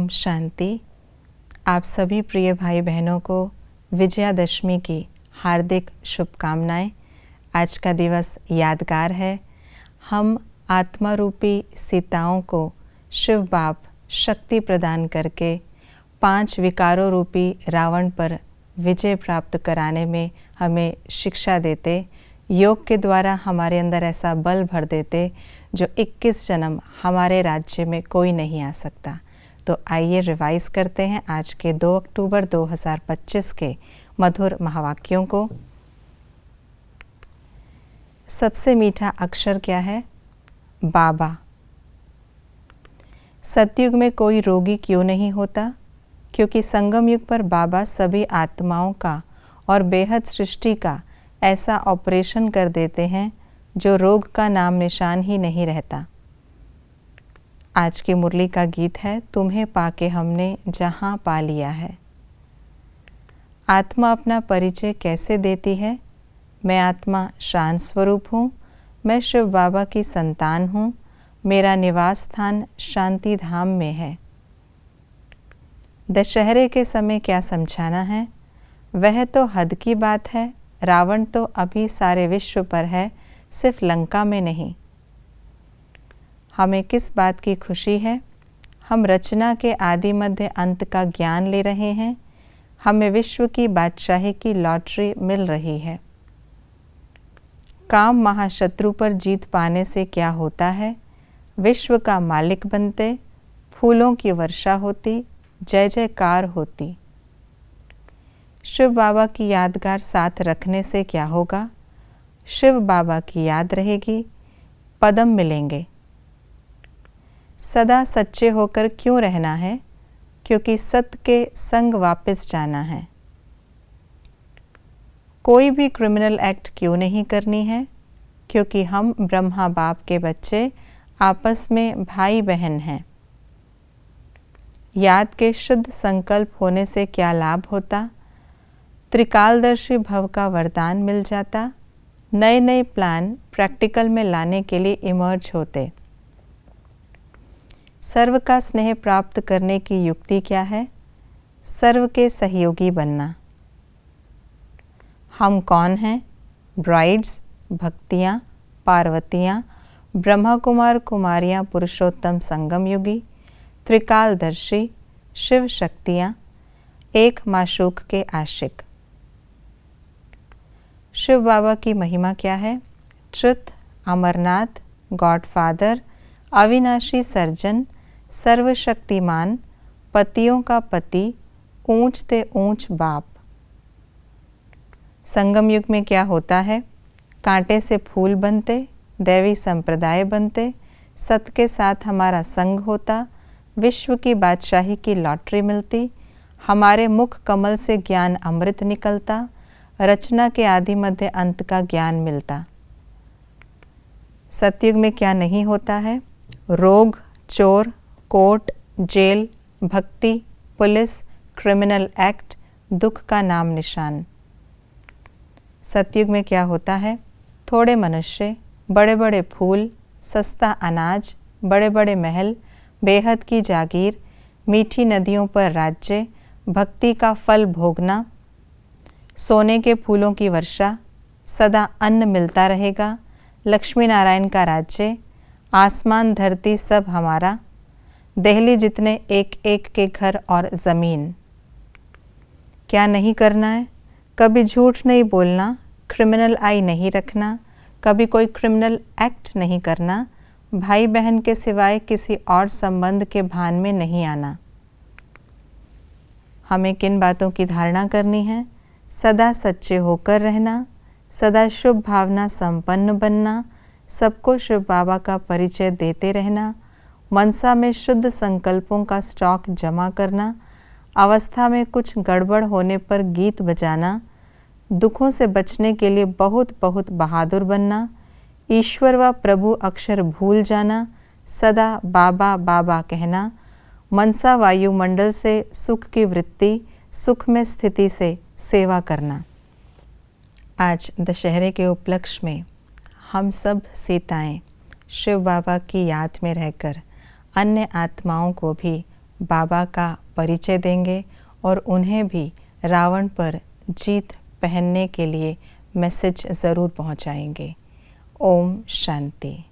ओम शांति। आप सभी प्रिय भाई बहनों को विजयादशमी की हार्दिक शुभकामनाएं। आज का दिवस यादगार है। हम आत्मा रूपी सीताओं को शिव बाप शक्ति प्रदान करके 5 विकारों रूपी रावण पर विजय प्राप्त कराने में हमें शिक्षा देते, योग के द्वारा हमारे अंदर ऐसा बल भर देते जो 21 जन्म हमारे राज्य में कोई नहीं आ सकता। तो आइए रिवाइज करते हैं आज के 2 अक्टूबर 2025 के मधुर महावाक्यों को। सबसे मीठा अक्षर क्या है? बाबा। सतयुग में कोई रोगी क्यों नहीं होता? क्योंकि संगम युग पर बाबा सभी आत्माओं का और बेहद सृष्टि का ऐसा ऑपरेशन कर देते हैं जो रोग का नाम निशान ही नहीं रहता। आज की मुरली का गीत है, तुम्हें पाके हमने जहां पा लिया है। आत्मा अपना परिचय कैसे देती है? मैं आत्मा शांत स्वरूप हूँ, मैं शिव बाबा की संतान हूँ, मेरा निवास स्थान शांति धाम में है। दशहरे के समय क्या समझाना है? वह तो हद की बात है, रावण तो अभी सारे विश्व पर है, सिर्फ लंका में नहीं। हमें किस बात की खुशी है? हम रचना के आदि मध्य अंत का ज्ञान ले रहे हैं। हमें विश्व की बादशाही की लॉटरी मिल रही है। काम महाशत्रु पर जीत पाने से क्या होता है? विश्व का मालिक बनते, फूलों की वर्षा होती, जय जयकार होती। शिव बाबा की यादगार साथ रखने से क्या होगा? शिव बाबा की याद रहेगी, पदम मिलेंगे। सदा सच्चे होकर क्यों रहना है? क्योंकि सत्य के संग वापस जाना है। कोई भी क्रिमिनल एक्ट क्यों नहीं करनी है? क्योंकि हम ब्रह्मा बाप के बच्चे आपस में भाई बहन हैं। याद के शुद्ध संकल्प होने से क्या लाभ होता? त्रिकालदर्शी भव का वरदान मिल जाता। नए नए प्लान प्रैक्टिकल में लाने के लिए इमर्ज होते। सर्व का स्नेह प्राप्त करने की युक्ति क्या है? सर्व के सहयोगी बनना। हम कौन हैं? ब्राइड्स, भक्तियाँ, पार्वतियाँ, ब्रह्मा कुमार कुमारियाँ, पुरुषोत्तम संगम युगी, त्रिकालदर्शी, शिव शक्तियाँ, एक माशूक के आशिक। शिव बाबा की महिमा क्या है? ट्रुथ, अमरनाथ, गॉडफादर, अविनाशी सर्जन, सर्वशक्तिमान, पतियों का पति, ऊंच ते ऊंच बाप। संगम युग में क्या होता है? कांटे से फूल बनते, दैवी संप्रदाय बनते, सत्य के साथ हमारा संग होता, विश्व की बादशाही की लॉटरी मिलती, हमारे मुख कमल से ज्ञान अमृत निकलता, रचना के आदि मध्य अंत का ज्ञान मिलता। सतयुग में क्या नहीं होता है? रोग, चोर, कोर्ट, जेल, भक्ति, पुलिस, क्रिमिनल एक्ट, दुख का नाम निशान। सतयुग में क्या होता है? थोड़े मनुष्य, बड़े बड़े फूल, सस्ता अनाज, बड़े बड़े महल, बेहद की जागीर, मीठी नदियों पर राज्य, भक्ति का फल भोगना, सोने के फूलों की वर्षा, सदा अन्न मिलता रहेगा, लक्ष्मी नारायण का राज्य, आसमान धरती सब हमारा, दिल्ली जितने एक एक के घर और ज़मीन। क्या नहीं करना है? कभी झूठ नहीं बोलना, क्रिमिनल आई नहीं रखना, कभी कोई क्रिमिनल एक्ट नहीं करना, भाई बहन के सिवाय किसी और संबंध के भान में नहीं आना। हमें किन बातों की धारणा करनी है? सदा सच्चे होकर रहना, सदा शुभ भावना संपन्न बनना, सबको शिव बाबा का परिचय देते रहना, मनसा में शुद्ध संकल्पों का स्टॉक जमा करना, अवस्था में कुछ गड़बड़ होने पर गीत बजाना, दुखों से बचने के लिए बहुत बहुत बहादुर बनना, ईश्वर व प्रभु अक्षर भूल जाना, सदा बाबा बाबा कहना, मनसा वायुमंडल से सुख की वृत्ति, सुख में स्थिति से सेवा करना। आज दशहरे के उपलक्ष्य में हम सब सीताएं शिव बाबा की याद में रहकर अन्य आत्माओं को भी बाबा का परिचय देंगे और उन्हें भी रावण पर जीत पहनने के लिए मैसेज ज़रूर पहुंचाएंगे। ओम शांति।